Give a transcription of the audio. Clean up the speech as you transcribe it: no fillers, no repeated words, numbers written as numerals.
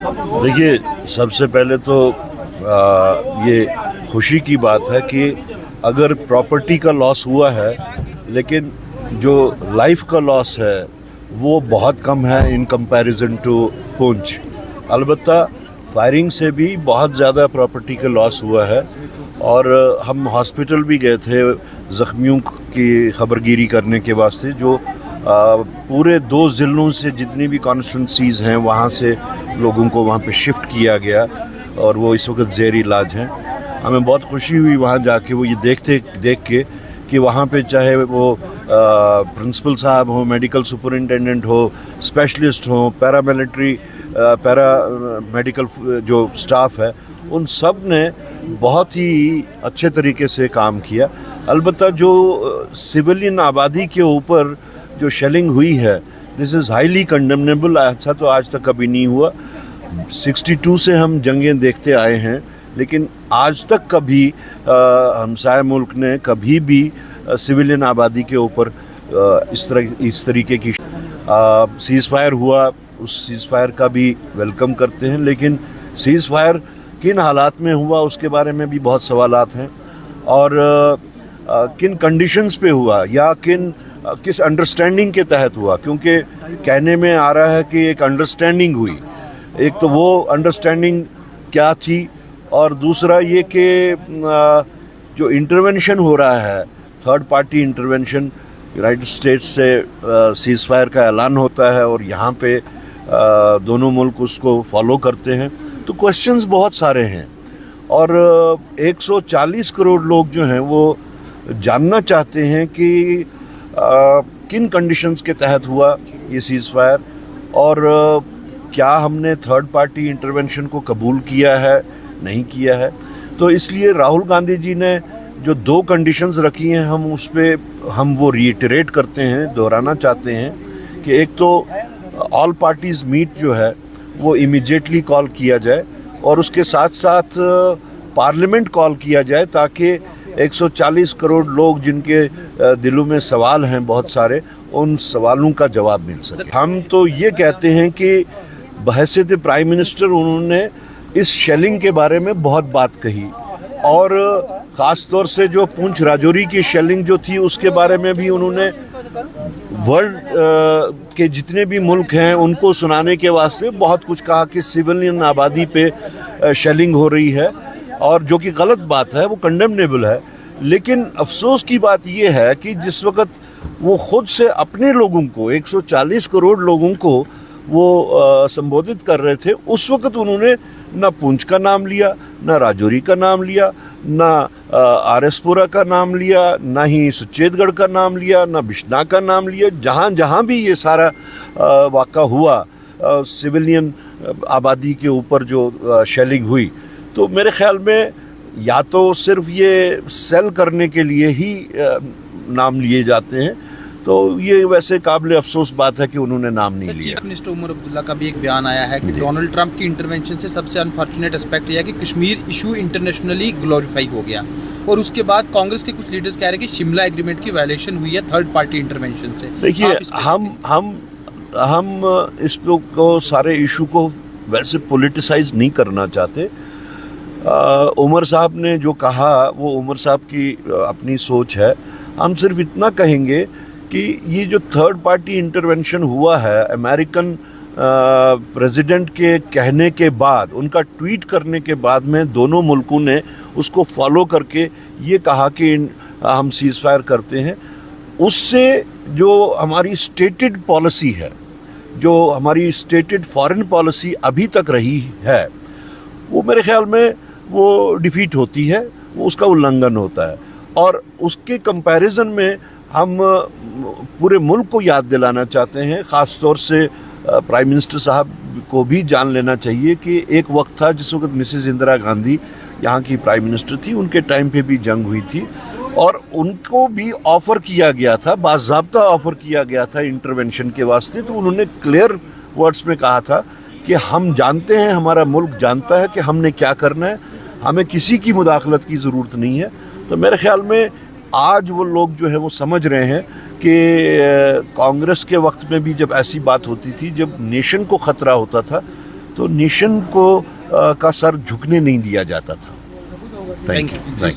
देखिए, सबसे पहले तो ये खुशी की बात है कि अगर प्रॉपर्टी का लॉस हुआ है, लेकिन जो लाइफ का लॉस है वो बहुत कम है इन कंपैरिजन टू पुंछ। अलबत्ता फायरिंग से भी बहुत ज़्यादा प्रॉपर्टी का लॉस हुआ है और हम हॉस्पिटल भी गए थे ज़ख्मियों की खबरगिरी करने के वास्ते। जो पूरे 2 ज़िलों से जितनी भी कॉन्स्टिट्यूंसीज़ हैं वहाँ से लोगों को वहाँ पे शिफ्ट किया गया और वो इस वक्त ज़ेर इलाज हैं। हमें बहुत खुशी हुई वहाँ जाके वो ये देख के कि वहाँ पे चाहे वो प्रिंसिपल साहब हो, मेडिकल सुपरिटेंडेंट हो, स्पेशलिस्ट हो, पैरा मेडिकल जो स्टाफ है, उन सब ने बहुत ही अच्छे तरीके से काम किया। अलबत्ता जो सिविलियन आबादी के ऊपर जो शेलिंग हुई है, दिस इज़ हाईली कंडेमनेबल। ऐसा तो आज तक कभी नहीं हुआ। 62 से हम जंगें देखते आए हैं, लेकिन आज तक कभी हमसाया मुल्क ने कभी भी सिविलियन आबादी के ऊपर इस तरीके की सीज़ फायर हुआ, उस सीज़ फायर का भी वेलकम करते हैं। लेकिन सीज़ फायर किन हालात में हुआ उसके बारे में भी बहुत सवालात हैं और किन कंडीशंस पे हुआ या किस अंडरस्टैंडिंग के तहत हुआ, क्योंकि कहने में आ रहा है कि एक अंडरस्टैंडिंग हुई। एक तो वो अंडरस्टैंडिंग क्या थी और दूसरा ये कि जो इंटरवेंशन हो रहा है, third party intervention, United states से सीज़ फायर का ऐलान होता है और यहाँ पे दोनों मुल्क उसको फॉलो करते हैं, तो क्वेश्चंस बहुत सारे हैं और 140 करोड़ लोग जो हैं वो जानना चाहते हैं कि किन कंडीशंस के तहत हुआ ये सीज़ फायर और क्या हमने थर्ड पार्टी इंटरवेंशन को कबूल किया है, नहीं किया है। तो इसलिए राहुल गांधी जी ने जो 2 कंडीशंस रखी हैं, हम वो रीइटरेट करते हैं, दोहराना चाहते हैं कि एक तो ऑल पार्टीज़ मीट जो है वो इमीडिएटली कॉल किया जाए और उसके साथ साथ पार्लियामेंट कॉल किया जाए ताकि 140 करोड़ लोग जिनके दिलों में सवाल हैं बहुत सारे, उन सवालों का जवाब मिल सके। हम तो ये कहते हैं कि बहैसियत प्राइम मिनिस्टर उन्होंने इस शेलिंग के बारे में बहुत बात कही और ख़ास तौर से जो पुंछ राजौरी की शेलिंग जो थी उसके बारे में भी उन्होंने वर्ल्ड के जितने भी मुल्क हैं उनको सुनाने के वास्ते बहुत कुछ कहा कि सिविलियन आबादी पे शेलिंग हो रही है और जो कि गलत बात है, वो कंडेमनेबल है। लेकिन अफसोस की बात ये है कि जिस वक्त वो खुद से अपने लोगों को 140 करोड़ लोगों को वो संबोधित कर रहे थे, उस वक्त उन्होंने ना पुंछ का नाम लिया, ना राजौरी का नाम लिया, ना आरएसपुरा का नाम लिया, ना ही सुचेतगढ़ का नाम लिया, ना बिश्नाह का नाम लिया। जहाँ जहाँ भी ये सारा वाक़ा हुआ सिविलियन आबादी के ऊपर जो शेलिंग हुई, तो मेरे ख्याल में या तो सिर्फ ये सेल करने के लिए ही नाम लिए जाते हैं, तो ये वैसे काबिल अफसोस बात है कि उन्होंने नाम नहीं लिया। चीफ मिनिस्टर उमर अब्दुल्ला का भी एक बयान आया है कि डोनाल्ड ट्रंप की इंटरवेंशन से सबसे अनफॉर्चुनेट एस्पेक्ट यह है कि कश्मीर इशू इंटरनेशनली ग्लोरीफाई हो गया और उसके बाद कांग्रेस के कुछ लीडर्स कह रहे हैं कि शिमला एग्रीमेंट की वायलेशन हुई है थर्ड पार्टी इंटरवेंशन से। देखिए, हम इस को सारे इशू को वैसे पॉलिटिसाइज नहीं करना चाहते। उमर साहब ने जो कहा वो उमर साहब की अपनी सोच है। हम सिर्फ इतना कहेंगे कि ये जो थर्ड पार्टी इंटरवेंशन हुआ है, अमेरिकन प्रेसिडेंट के कहने के बाद, उनका ट्वीट करने के बाद में दोनों मुल्कों ने उसको फॉलो करके ये कहा कि हम सीज़ फायर करते हैं। उससे जो हमारी स्टेटेड पॉलिसी है, जो हमारी स्टेटेड फॉरेन पॉलिसी अभी तक रही है, वो मेरे ख्याल में वो डिफीट होती है, वो उसका उल्लंघन होता है। और उसके कंपैरिजन में हम पूरे मुल्क को याद दिलाना चाहते हैं, ख़ास तौर से प्राइम मिनिस्टर साहब को भी जान लेना चाहिए कि एक वक्त था जिस वक्त मिसेस इंदिरा गांधी यहाँ की प्राइम मिनिस्टर थी, उनके टाइम पे भी जंग हुई थी और उनको भी ऑफ़र किया गया था, बाज़ाब्ता ऑफ़र किया गया था इंटरवेंशन के वास्ते। तो उन्होंने क्लियर वर्ड्स में कहा था कि हम जानते हैं, हमारा मुल्क जानता है कि हमने क्या करना है, हमें किसी की मुदाखलत की ज़रूरत नहीं है। तो मेरे ख्याल में आज वो लोग जो है वो समझ रहे हैं कि कांग्रेस के वक्त में भी जब ऐसी बात होती थी, जब नेशन को ख़तरा होता था, तो नेशन को का सर झुकने नहीं दिया जाता था। Thank thank you. यू।